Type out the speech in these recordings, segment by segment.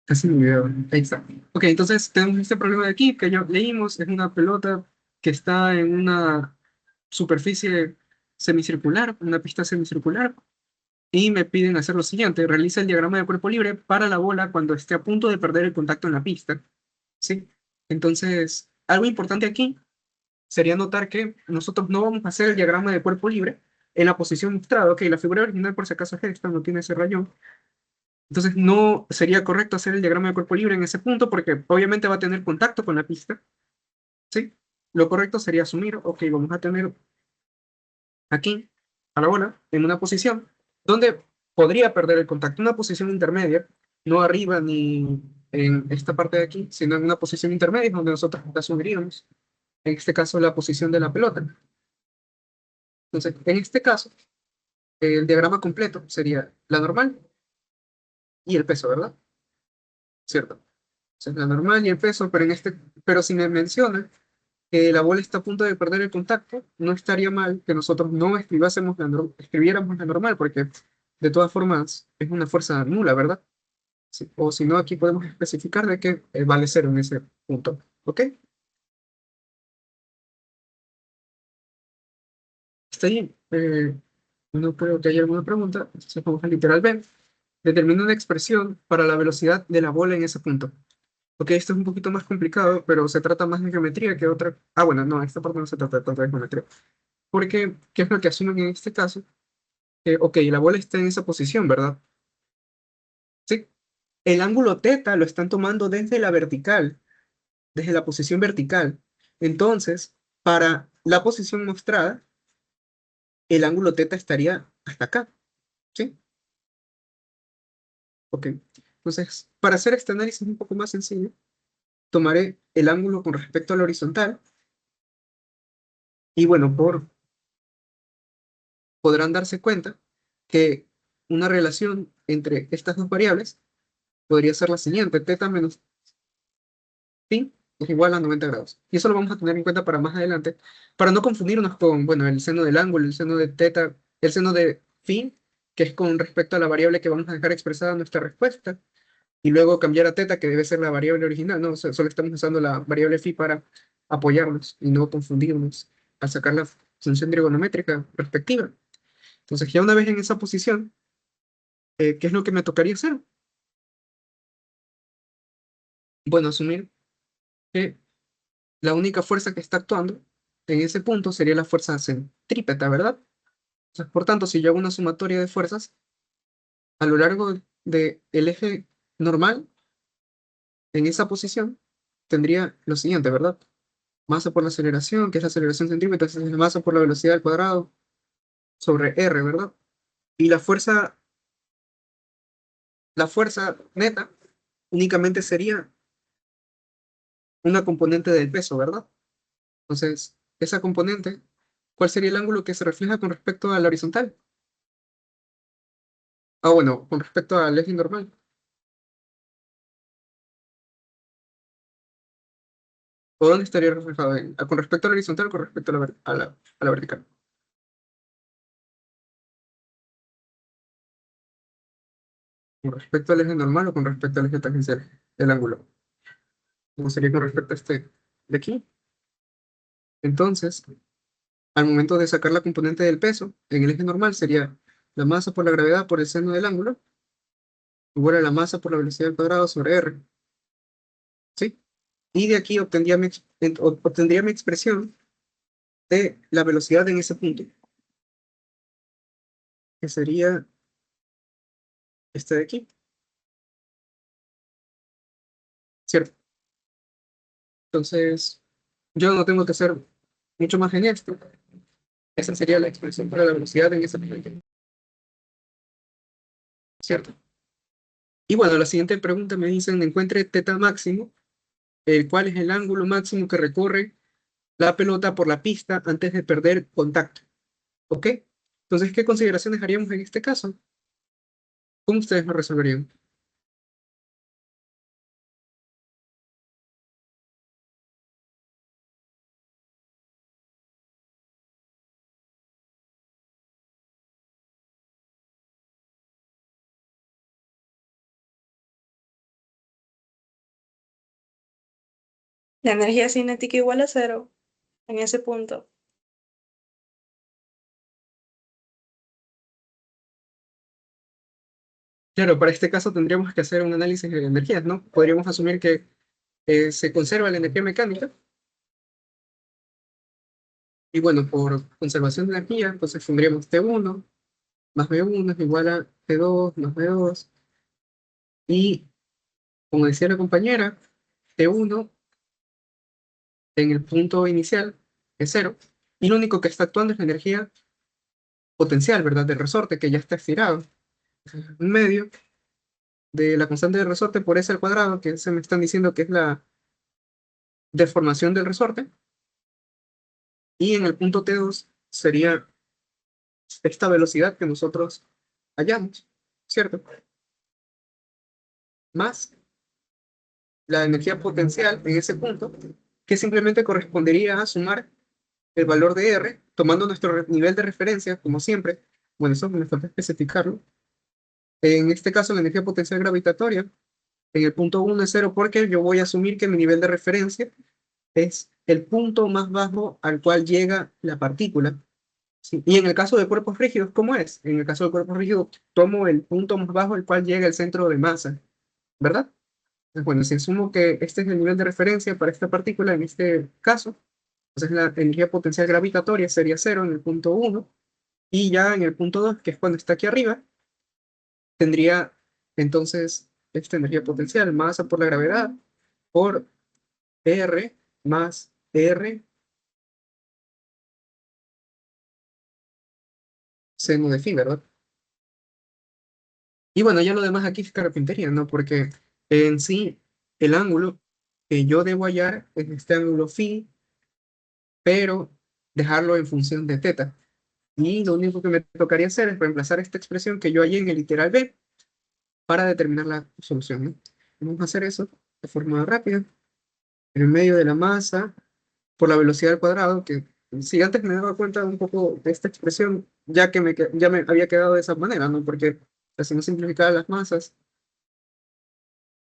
Casi mi video. Ahí está. Ok, entonces tenemos este problema de aquí que ya leímos. Es una pelota que está en una superficie semicircular, una pista semicircular, y me piden hacer lo siguiente: realiza el diagrama de cuerpo libre para la bola cuando esté a punto de perder el contacto en la pista. ¿Sí? Entonces, algo importante aquí sería notar que nosotros no vamos a hacer el diagrama de cuerpo libre en la posición mostrada. Ok, la figura original, por si acaso es esta, no tiene ese rayón. Entonces no sería correcto hacer el diagrama de cuerpo libre en ese punto porque obviamente va a tener contacto con la pista, ¿sí? Lo correcto sería asumir, ok, vamos a tener aquí a la bola en una posición donde podría perder el contacto, una posición intermedia, no arriba ni en esta parte de aquí, sino en una posición intermedia donde nosotros asumiríamos, en este caso, la posición de la pelota. Entonces, en este caso, el diagrama completo sería la normal y el peso, ¿verdad? ¿Cierto? Entonces, la normal y el peso, pero si me menciona que la bola está a punto de perder el contacto, no estaría mal que nosotros no escribiéramos la normal, porque de todas formas es una fuerza nula, ¿verdad? Sí, o si no, aquí podemos especificar de que vale cero en ese punto. ¿Ok? Está ahí. No creo que haya alguna pregunta. Entonces vamos a literal B. Determina una expresión para la velocidad de la bola en ese punto. Ok, esto es un poquito más complicado, pero se trata más de geometría que otra. Ah, bueno, no, esta parte no se trata tanto de geometría. Porque, ¿qué es lo que asumen en este caso? Ok, la bola está en esa posición, ¿verdad? Sí. El ángulo teta lo están tomando desde la vertical, desde la posición vertical. Entonces, para la posición mostrada, el ángulo teta estaría hasta acá, ¿sí? Ok. Entonces, para hacer este análisis un poco más sencillo, tomaré el ángulo con respecto a la horizontal y bueno, podrán darse cuenta que una relación entre estas dos variables podría ser la siguiente: teta menos phi es igual a 90 grados. Y eso lo vamos a tener en cuenta para más adelante, para no confundirnos con, bueno, el seno del ángulo, el seno de teta, el seno de phi, que es con respecto a la variable que vamos a dejar expresada en nuestra respuesta, y luego cambiar a teta, que debe ser la variable original, ¿no? O sea, solo estamos usando la variable phi para apoyarnos y no confundirnos al sacar la función trigonométrica respectiva. Entonces, ya una vez en esa posición, ¿qué es lo que me tocaría hacer? Bueno, asumir que la única fuerza que está actuando en ese punto sería la fuerza centrípeta, ¿verdad? Entonces, por tanto, si yo hago una sumatoria de fuerzas a lo largo del eje normal, en esa posición, tendría lo siguiente, ¿verdad? Masa por la aceleración, que es la aceleración centrípeta, es la masa por la velocidad al cuadrado, sobre R, ¿verdad? Y la fuerza neta únicamente sería una componente del peso, ¿verdad? Entonces, esa componente, ¿cuál sería el ángulo que se refleja con respecto a la horizontal? Ah, bueno, con respecto al eje normal. ¿O dónde estaría reflejado? ¿Con respecto a la horizontal o con respecto a la vertical? ¿Con respecto al eje normal o con respecto al eje tangencial? El ángulo. ¿Cómo sería con respecto a este de aquí? Entonces, al momento de sacar la componente del peso, en el eje normal sería la masa por la gravedad por el seno del ángulo, igual a la masa por la velocidad al cuadrado sobre R. ¿Sí? Y de aquí obtendría mi expresión de la velocidad en ese punto, que sería este de aquí, ¿cierto? Entonces, yo no tengo que hacer mucho más en esto. Esa sería la expresión para la velocidad en ese momento, ¿cierto? Y bueno, la siguiente pregunta me dicen: encuentre teta máximo, el cual es el ángulo máximo que recorre la pelota por la pista antes de perder contacto. ¿Ok? Entonces, ¿qué consideraciones haríamos en este caso? ¿Cómo ustedes lo resolverían? La energía cinética igual a cero en ese punto. Claro, para este caso tendríamos que hacer un análisis de energías, ¿no? Podríamos asumir que se conserva la energía mecánica y bueno, por conservación de energía, entonces tendríamos T1 más B1 es igual a T2 más B2 y como decía la compañera, T1 en el punto inicial es cero y lo único que está actuando es la energía potencial, ¿verdad? Del resorte que ya está estirado. Un medio de la constante de resorte por S al cuadrado, que se me están diciendo que es la deformación del resorte, y en el punto T2 sería esta velocidad que nosotros hallamos, ¿cierto? Más la energía potencial en ese punto, que simplemente correspondería a sumar el valor de R, tomando nuestro nivel de referencia, como siempre. Bueno, eso me falta especificarlo. En este caso, la energía potencial gravitatoria, en el punto 1 es cero, porque yo voy a asumir que mi nivel de referencia es el punto más bajo al cual llega la partícula. ¿Sí? Y en el caso de cuerpos rígidos, ¿cómo es? En el caso de cuerpos rígidos, tomo el punto más bajo al cual llega el centro de masa, ¿verdad? Entonces, bueno, si asumo que este es el nivel de referencia para esta partícula, en este caso, entonces la energía potencial gravitatoria sería cero en el punto uno, y ya en el punto 2 que es cuando está aquí arriba, tendría entonces esta energía potencial, masa por la gravedad, por R más R seno de phi, ¿verdad? Y bueno, ya lo demás aquí es carpintería, ¿no? Porque en sí, el ángulo que yo debo hallar es este ángulo phi, pero dejarlo en función de teta. Y lo único que me tocaría hacer es reemplazar esta expresión que yo hallé en el literal b para determinar la solución, ¿no? Vamos a hacer eso de forma rápida. En el medio de la masa por la velocidad al cuadrado, que si antes me daba cuenta un poco de esta expresión, ya me había quedado de esa manera, ¿no? Porque si no simplificaba las masas,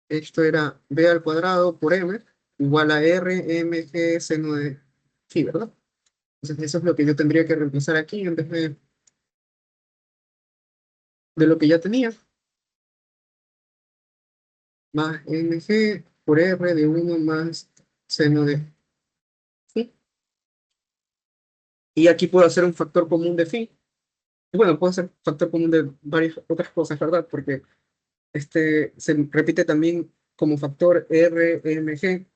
esto era b al cuadrado por m igual a r mg seno de phi, ¿verdad? Entonces eso es lo que yo tendría que reemplazar aquí en vez de lo que ya tenía, más mg por r de 1 más seno de phi. Y aquí puedo hacer un factor común de phi. Y bueno, puedo hacer factor común de varias otras cosas, ¿verdad? Porque este se repite también como factor RMG.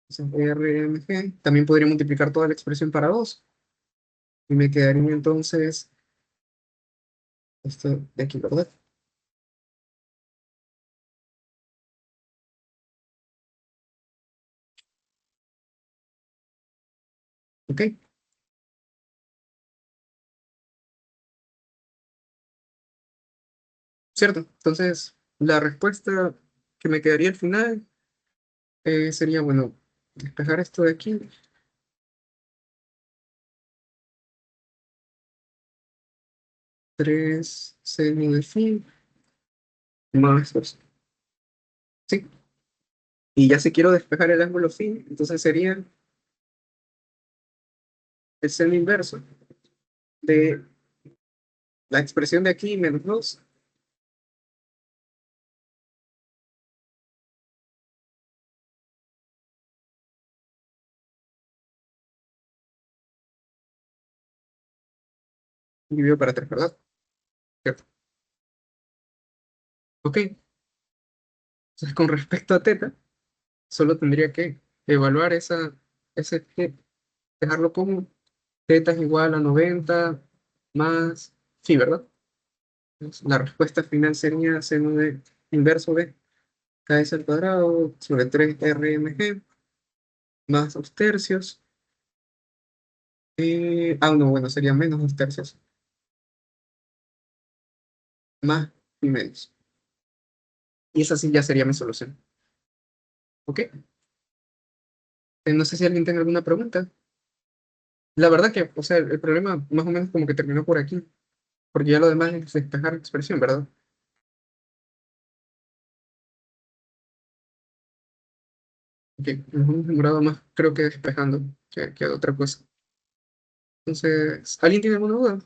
Entonces, RMG. También podría multiplicar toda la expresión para 2. Y me quedaría entonces esto de aquí, ¿verdad? ¿Ok? ¿Cierto? Entonces, la respuesta que me quedaría al final sería, bueno, despejar esto de aquí. 3 seno de phi más 2. Sí. Y ya si quiero despejar el ángulo phi, entonces sería el seno inverso de la expresión de aquí menos 2 dividido para 3, ¿verdad? Cierto. Ok, entonces con respecto a teta, solo tendría que evaluar ese t, dejarlo como teta es igual a 90 más, sí, ¿verdad? Entonces, la respuesta final sería seno de inverso de kс al cuadrado sobre 3 rmg más 2 tercios. No, bueno, sería menos 2 tercios más y menos. Y esa sí ya sería mi solución. ¿Ok? No sé si alguien tiene alguna pregunta. La verdad que, o sea, el problema más o menos como que terminó por aquí, porque ya lo demás es despejar la expresión, ¿verdad? Ok, nos hemos demorado más, creo que despejando que otra cosa. Entonces, ¿alguien tiene alguna duda?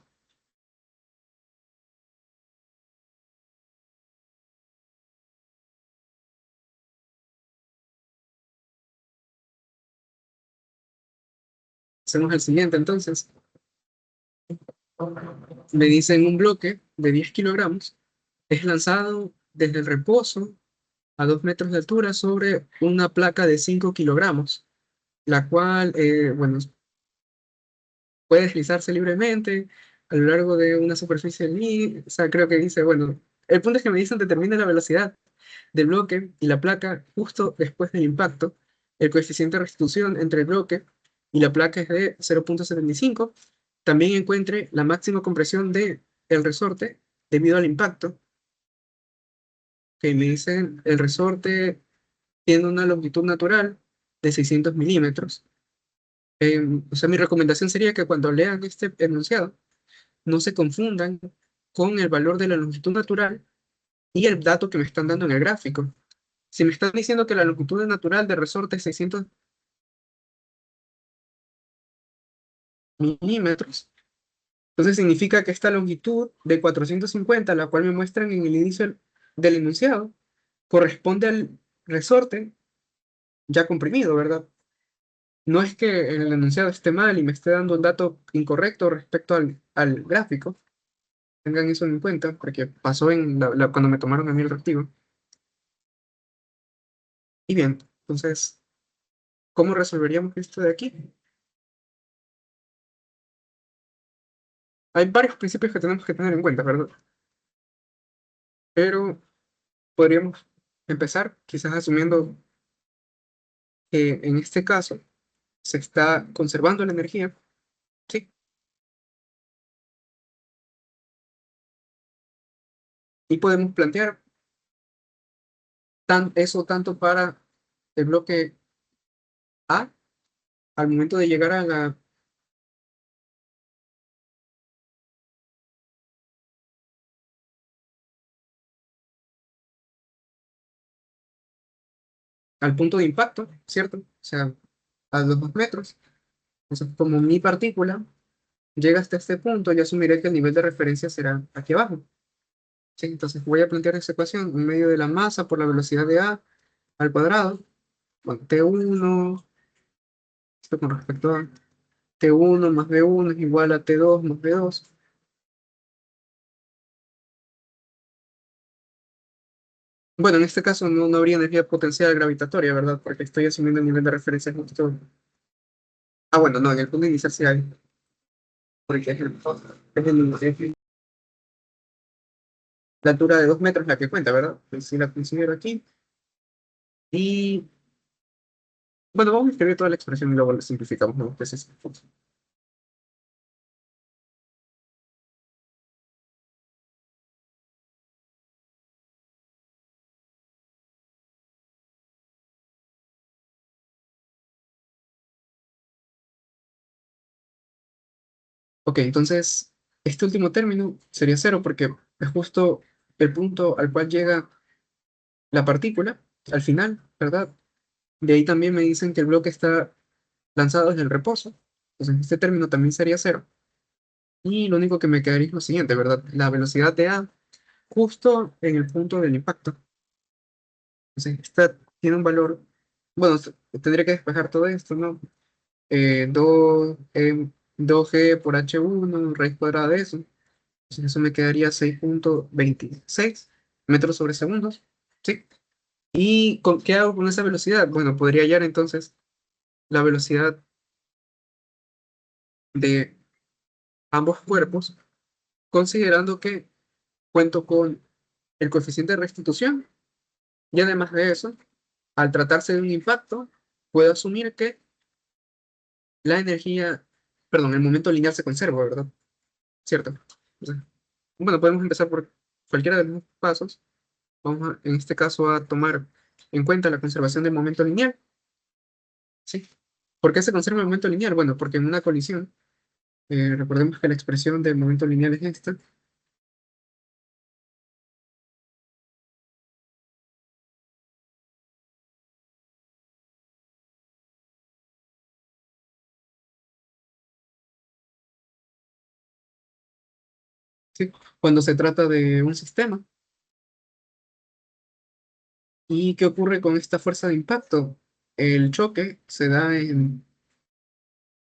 Hacemos el siguiente, entonces. Me dicen un bloque de 10 kilogramos es lanzado desde el reposo a 2 metros de altura sobre una placa de 5 kilogramos, la cual, bueno, puede deslizarse libremente a lo largo de una superficie o sea, creo que dice, bueno, el punto es que me dicen determina la velocidad del bloque y la placa justo después del impacto. El coeficiente de restitución entre el bloque y la placa es de 0,75. También encuentre la máxima compresión del resorte debido al impacto, que me dicen el resorte tiene una longitud natural de 600 milímetros. O sea, mi recomendación sería que cuando lean este enunciado, no se confundan con el valor de la longitud natural y el dato que me están dando en el gráfico. Si me están diciendo que la longitud natural de resorte es 600 milímetros, entonces significa que esta longitud de 450, la cual me muestran en el inicio del enunciado, corresponde al resorte ya comprimido, ¿verdad? No es que el enunciado esté mal y me esté dando un dato incorrecto respecto al gráfico. Tengan eso en cuenta, porque pasó cuando me tomaron a mí el reactivo. Y bien, entonces, ¿cómo resolveríamos esto de aquí? Hay varios principios que tenemos que tener en cuenta, ¿verdad? Pero podríamos empezar quizás asumiendo que en este caso se está conservando la energía, ¿sí? Y podemos plantear eso tanto para el bloque A al momento de llegar al punto de impacto, ¿cierto? O sea, a los 2 metros. Entonces, como mi partícula llega hasta este punto, yo asumiré que el nivel de referencia será aquí abajo. ¿Sí? Entonces voy a plantear esta ecuación en medio de la masa por la velocidad de A al cuadrado. Bueno, T1, esto con respecto a T1 más B1 es igual a T2 más B2. Bueno, en este caso no habría energía potencial gravitatoria, ¿verdad? Porque estoy asumiendo el nivel de referencia justo. Ah, bueno, no, en el punto inicial sí hay, porque es la altura de 2 metros la que cuenta, ¿verdad? Pues si la considero aquí. Y bueno, vamos a escribir toda la expresión y luego la simplificamos, ¿no? Entonces, ok, entonces este último término sería cero porque es justo el punto al cual llega la partícula al final, ¿verdad? De ahí también me dicen que el bloque está lanzado desde el reposo. Entonces este término también sería cero. Y lo único que me quedaría es lo siguiente, ¿verdad? La velocidad de A justo en el punto del impacto. Entonces esta tiene un valor, bueno, tendría que despejar todo esto, ¿no? 2, 2G por H1 raíz cuadrada de eso. Entonces eso me quedaría 6,26 metros sobre segundos. ¿Sí? ¿Y qué hago con esa velocidad? Bueno, podría hallar entonces la velocidad de ambos cuerpos, considerando que cuento con el coeficiente de restitución y además de eso, al tratarse de un impacto, puedo asumir que la energía, perdón, el momento lineal se conserva, ¿verdad? ¿Cierto? Entonces, bueno, podemos empezar por cualquiera de los pasos. Vamos en este caso a tomar en cuenta la conservación del momento lineal. ¿Sí? ¿Por qué se conserva el momento lineal? Bueno, porque en una colisión, recordemos que la expresión del momento lineal es esta. ¿sí? Cuando se trata de un sistema. ¿Y qué ocurre con esta fuerza de impacto? El choque se da en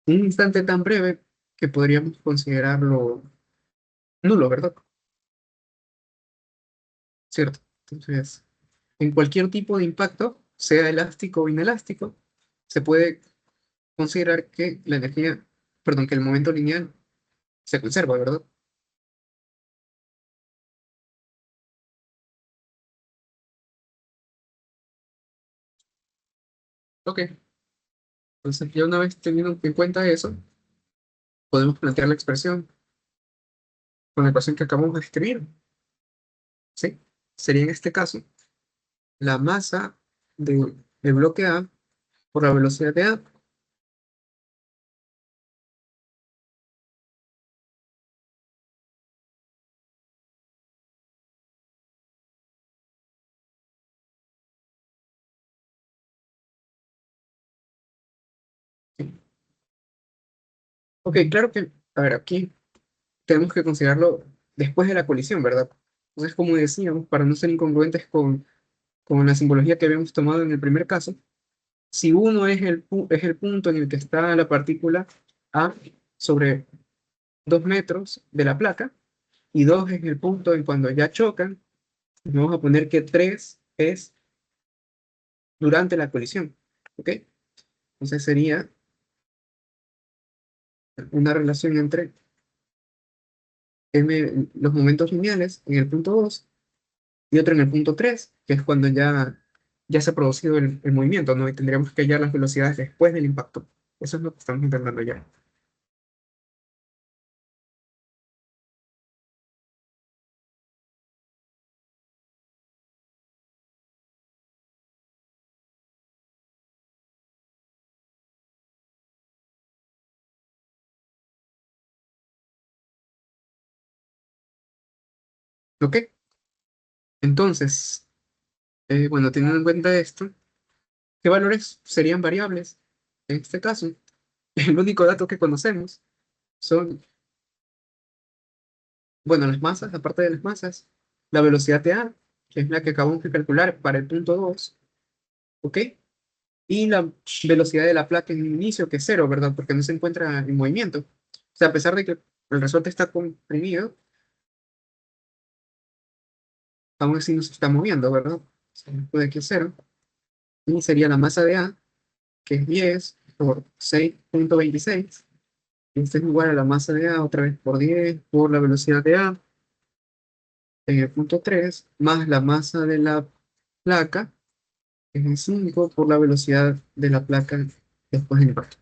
un instante tan breve que podríamos considerarlo nulo, ¿verdad? ¿Cierto? Entonces, en cualquier tipo de impacto, sea elástico o inelástico, se puede considerar que la energía, perdón, que el momento lineal se conserva, ¿verdad? Ok, entonces ya una vez teniendo en cuenta eso, podemos plantear la expresión con la ecuación que acabamos de escribir, ¿sí? Sería en este caso la masa del bloque A por la velocidad de A. ¿Sí? Ok, claro que, a ver, aquí tenemos que considerarlo después de la colisión, ¿verdad? Entonces, como decíamos, para no ser incongruentes con la simbología que habíamos tomado en el primer caso, si uno es es el punto en el que está la partícula A sobre 2 metros de la placa, y 2 es el punto en cuando ya chocan, vamos a poner que 3 es durante la colisión, ¿ok? Entonces sería una relación entre los momentos lineales en el punto 2 y otro en el punto 3 que es cuando ya se ha producido el movimiento, ¿no? Y tendríamos que hallar las velocidades después del impacto. Eso es lo que estamos intentando hallar. ¿Ok? Entonces, bueno, teniendo en cuenta esto, ¿qué valores serían variables? En este caso, el único dato que conocemos son, bueno, las masas, aparte de las masas, la velocidad de A, que es la que acabamos de calcular para el punto 2, ¿ok? Y la velocidad de la placa en el inicio, que es cero, ¿verdad? Porque no se encuentra en movimiento. O sea, a pesar de que el resorte está comprimido, aún así no se está moviendo, ¿verdad? Puede que es cero. Y sería la masa de A, que es 10 por 6,26. Y esto es igual a la masa de A otra vez por 10 por la velocidad de A en el punto 3 más la masa de la placa, que es 5 por la velocidad de la placa después del impacto.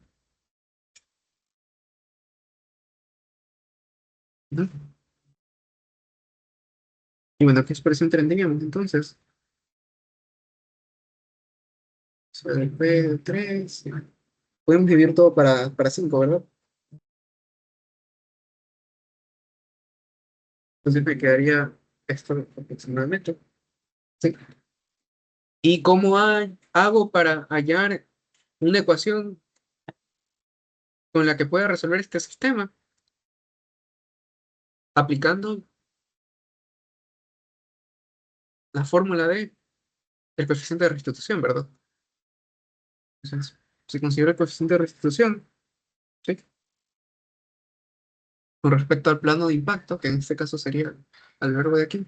¿No? Y bueno, ¿qué expresión tendríamos entonces? Sobre el P de 3. Podemos dividir todo para 5, ¿verdad? Entonces me quedaría esto aproximadamente. ¿Sí? ¿Y cómo hago para hallar una ecuación con la que pueda resolver este sistema? Aplicando la fórmula de el coeficiente de restitución, ¿verdad? Entonces, si considero el coeficiente de restitución, ¿sí? Con respecto al plano de impacto, que en este caso sería a lo largo de aquí,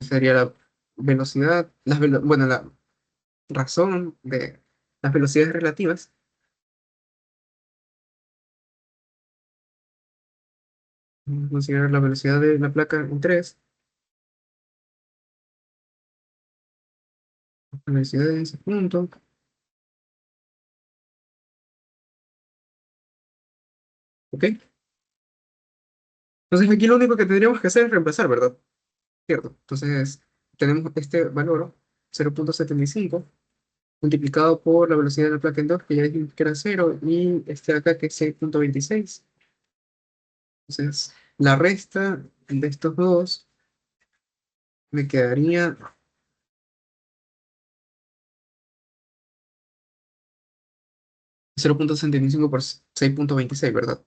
sería la velocidad, bueno, la razón de las velocidades relativas. Vamos a considerar la velocidad de la placa en 3, la velocidad en ese punto, ¿ok? Entonces aquí lo único que tendríamos que hacer es reemplazar, ¿verdad? ¿Cierto? Entonces tenemos este valor, 0,75, multiplicado por la velocidad de la placa en 2 que ya dijimos que era 0, y este de acá que es 6,26. Entonces, la resta de estos dos me quedaría 0,65 por 6,26, ¿verdad?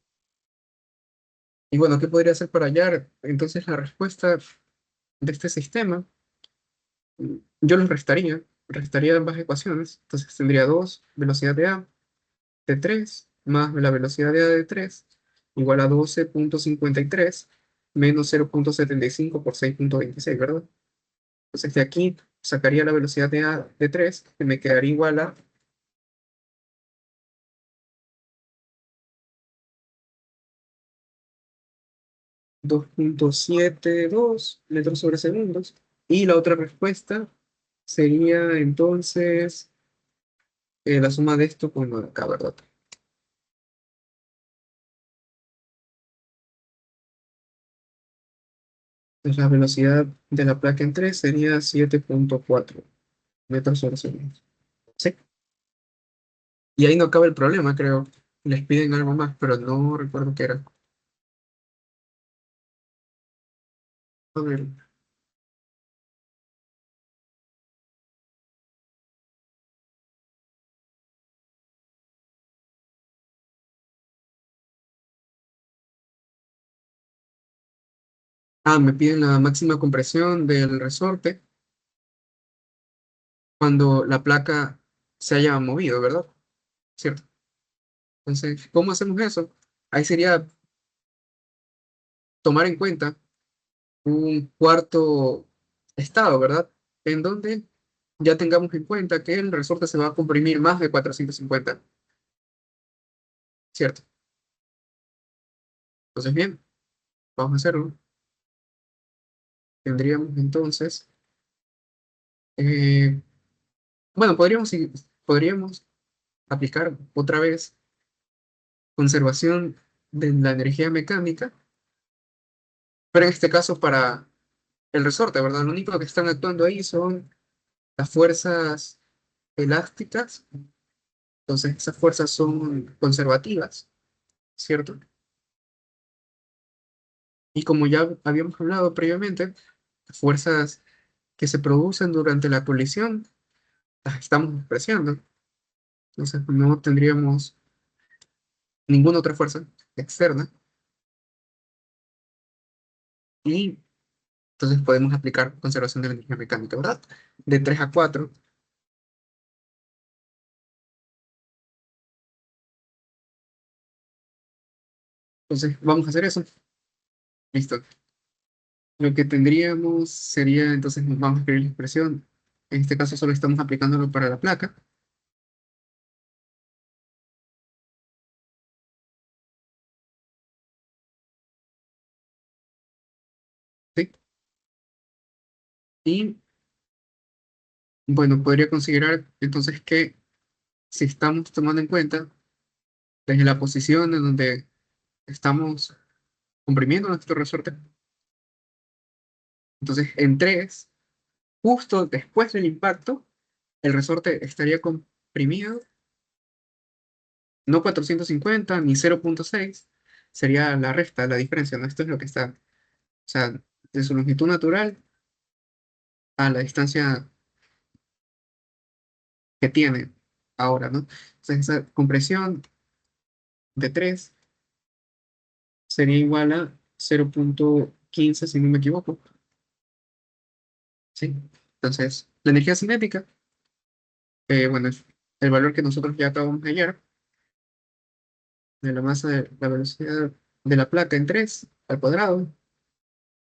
Y bueno, ¿qué podría hacer para hallar entonces la respuesta de este sistema? Yo los restaría ambas ecuaciones. Entonces tendría 2 velocidad de A de 3 más la velocidad de A de 3 igual a 12,53 menos 0,75 por 6,26, ¿verdad? Entonces de aquí sacaría la velocidad de A de 3, que me quedaría igual a 2,72 metros sobre segundos. Y la otra respuesta sería entonces la suma de esto con lo de acá, ¿verdad? Entonces la velocidad de la placa en 3 sería 7,4 metros sobre segundos. Sí. Y ahí no acaba el problema, creo. Les piden algo más, pero no recuerdo qué era. A ver. Ah, me piden la máxima compresión del resorte cuando la placa se haya movido, ¿verdad? ¿Cierto? Entonces, ¿cómo hacemos eso? Ahí sería tomar en cuenta un cuarto estado, ¿verdad? En donde ya tengamos en cuenta que el resorte se va a comprimir más de 450, ¿cierto? Entonces, bien, vamos a hacerlo. Tendríamos entonces, eh, bueno, podríamos aplicar otra vez conservación de la energía mecánica, pero en este caso para el resorte, ¿verdad? Lo único que están actuando ahí son las fuerzas elásticas, entonces esas fuerzas son conservativas, ¿cierto? Y como ya habíamos hablado previamente, las fuerzas que se producen durante la colisión las estamos despreciando, entonces no tendríamos ninguna otra fuerza externa y entonces podemos aplicar conservación de la energía mecánica, ¿verdad? De 3 a 4. Entonces vamos a hacer eso. Listo. Lo que tendríamos sería, entonces nos vamos a escribir la expresión. En este caso solo estamos aplicándolo para la placa, ¿sí? Y bueno, podría considerar entonces que si estamos tomando en cuenta desde la posición en donde estamos comprimiendo nuestro resorte, entonces en 3 justo después del impacto, el resorte estaría comprimido, no 450 ni 0,6, sería la resta, la diferencia, ¿no? Esto es lo que está, o sea, de su longitud natural a la distancia que tiene ahora, ¿no? Entonces esa compresión de 3 sería igual a 0,15 si no me equivoco, ¿sí? Entonces, la energía cinética, bueno, es el valor que nosotros ya acabamos de hallar, de la masa de la velocidad de la placa en 3 al cuadrado,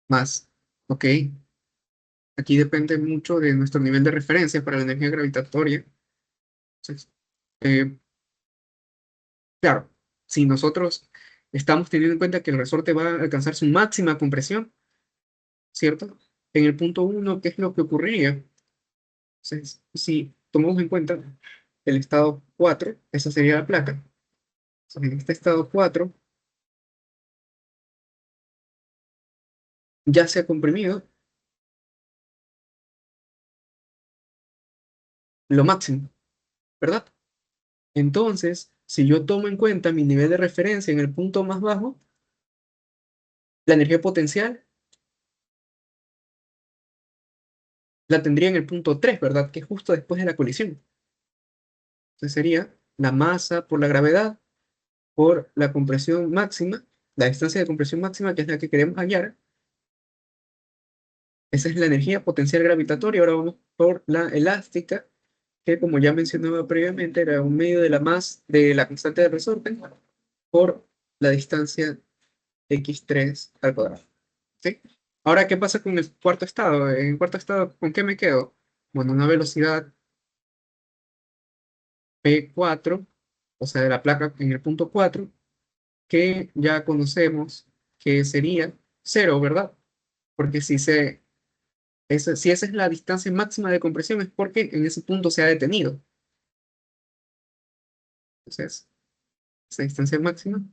más, ok, aquí depende mucho de nuestro nivel de referencia para la energía gravitatoria. Entonces, eh, claro, si nosotros estamos teniendo en cuenta que el resorte va a alcanzar su máxima compresión, ¿cierto? En el punto uno, ¿qué es lo que ocurriría? Entonces, si tomamos en cuenta el estado 4, esa sería la placa. Entonces, en este estado 4 ya se ha comprimido lo máximo, ¿verdad? Entonces, si yo tomo en cuenta mi nivel de referencia en el punto más bajo, la energía potencial la tendría en el punto 3, ¿verdad? Que es justo después de la colisión. Entonces sería la masa por la gravedad por la compresión máxima la distancia de compresión máxima, que es la que queremos hallar, esa es la energía potencial gravitatoria. Ahora vamos por la elástica, que como ya mencionaba previamente, era un medio de la más de la constante de resorte por la distancia x3 al cuadrado. ¿Sí? Ahora, ¿qué pasa con el cuarto estado? En el cuarto estado, ¿con qué me quedo? Bueno, una velocidad P4, o sea, de la placa en el punto 4, que ya conocemos que sería cero, ¿verdad? Porque si esa es la distancia máxima de compresión, es porque en ese punto se ha detenido. Entonces, esa distancia máxima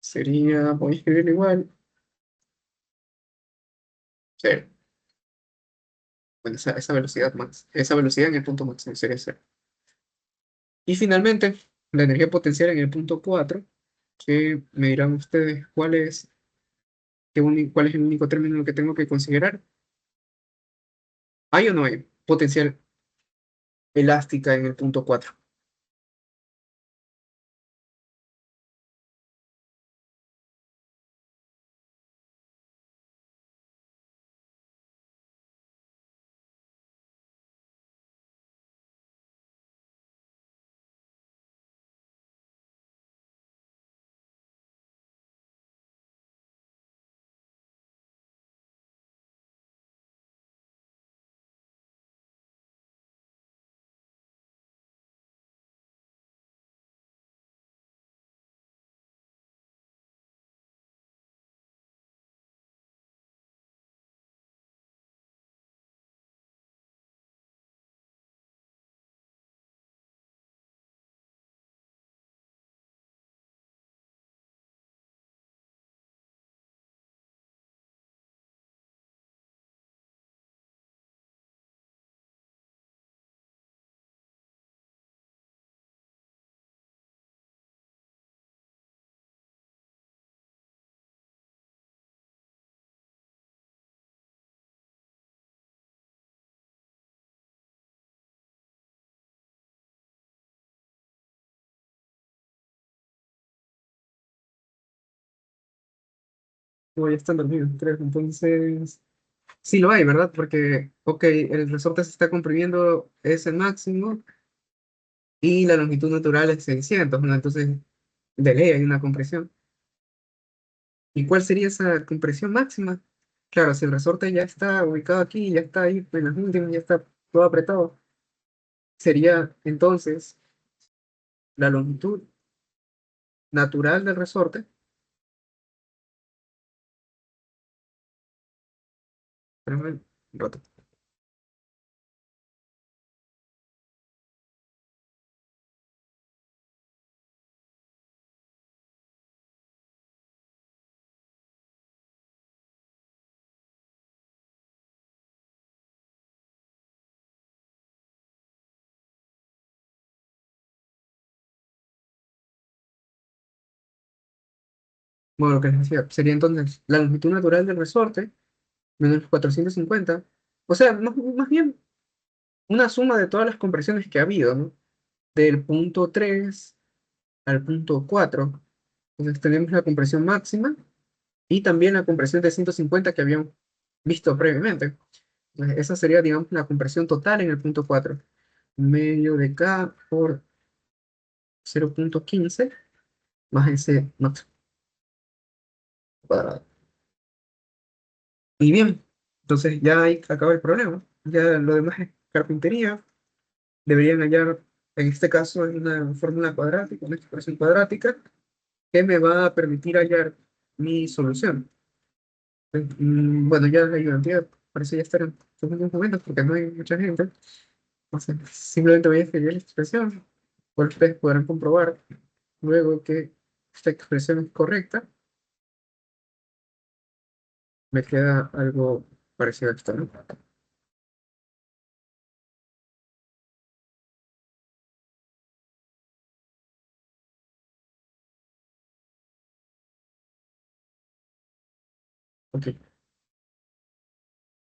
sería, voy a escribirlo igual, cero. Bueno, esa velocidad esa velocidad en el punto máximo sería cero. Y finalmente, la energía potencial en el punto 4, que me dirán ustedes cuál es el único término que tengo que considerar. ¿Hay o no hay potencial elástica en el punto 4? No, ya están dormidos, creo. Entonces, sí lo hay, ¿verdad? Porque, ok, el resorte se está comprimiendo, es el máximo, y la longitud natural es 600, ¿no? Entonces, de ley hay una compresión. ¿Y cuál sería esa compresión máxima? Claro, si el resorte ya está ubicado aquí, ya está ahí en las últimas, ya está todo apretado, sería entonces la longitud natural del resorte. Espérame un rato. Bueno, lo que les decía, sería entonces la longitud natural del resorte menos 450. O sea, más bien una suma de todas las compresiones que ha habido, ¿no? Del punto 3 al punto 4. Entonces tenemos la compresión máxima y también la compresión de 150 que habíamos visto previamente. Entonces, esa sería, digamos, la compresión total en el punto 4. Medio de K por 0,15 más ese máximo cuadrado. Y bien, entonces ya ahí acaba el problema. Ya lo demás es carpintería. Deberían hallar, en este caso, una fórmula cuadrática, una expresión cuadrática, que me va a permitir hallar mi solución. Bueno, ya la ayudantía parece ya estar en sus últimos momentos porque no hay mucha gente. Entonces, simplemente voy a escribir la expresión, cual ustedes podrán comprobar luego que esta expresión es correcta. Me queda algo parecido a esto, ¿no? Ok.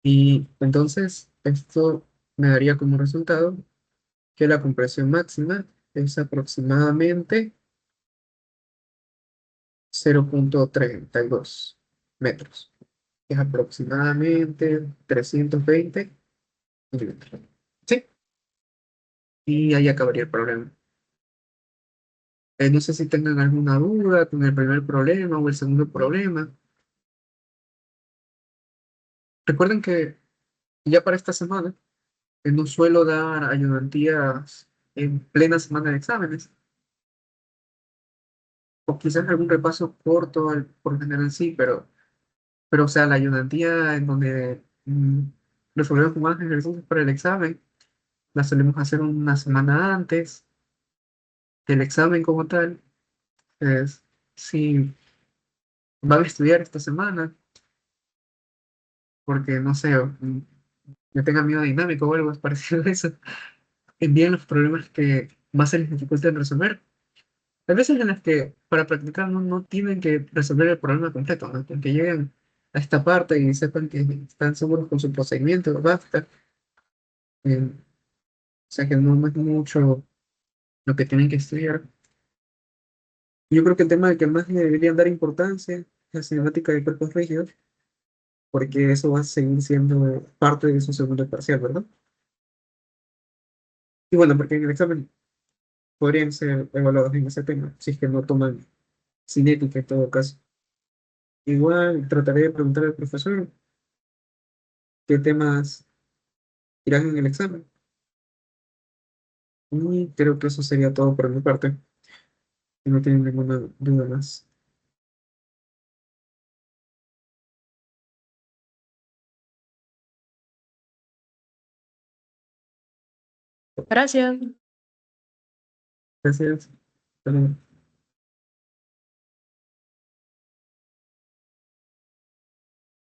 Y entonces, esto me daría como resultado que la compresión máxima es aproximadamente 0,32 metros, que es aproximadamente 320 milímetros. Sí, y ahí acabaría el problema. No sé si tengan alguna duda con el primer problema o el segundo problema. Recuerden que ya para esta semana no suelo dar ayudantías en plena semana de exámenes, o quizás algún repaso corto por lo general sí, pero o sea, la ayudantía en donde resolvemos más ejercicios para el examen, la solemos hacer una semana antes del examen como tal. Es, si van a estudiar esta semana, porque no sé, me tenga miedo dinámico o algo parecido a eso, envíen los problemas que más se les dificulten resolver. Hay veces en las que para practicar no tienen que resolver el problema completo, ¿no? Con que lleguen a esta parte y sepan que están seguros con su procedimiento, basta. O sea que no es mucho lo que tienen que estudiar. Yo creo que el tema al que más le deberían dar importancia es la cinemática de cuerpos rígidos, porque eso va a seguir siendo parte de su segundo parcial, ¿verdad? Y bueno, porque en el examen podrían ser evaluados en ese tema, si es que no toman cinética en todo caso. Igual trataré de preguntar al profesor qué temas irán en el examen. Y creo que eso sería todo por mi parte, si no tienen ninguna duda más. Gracias. Gracias. Hasta luego.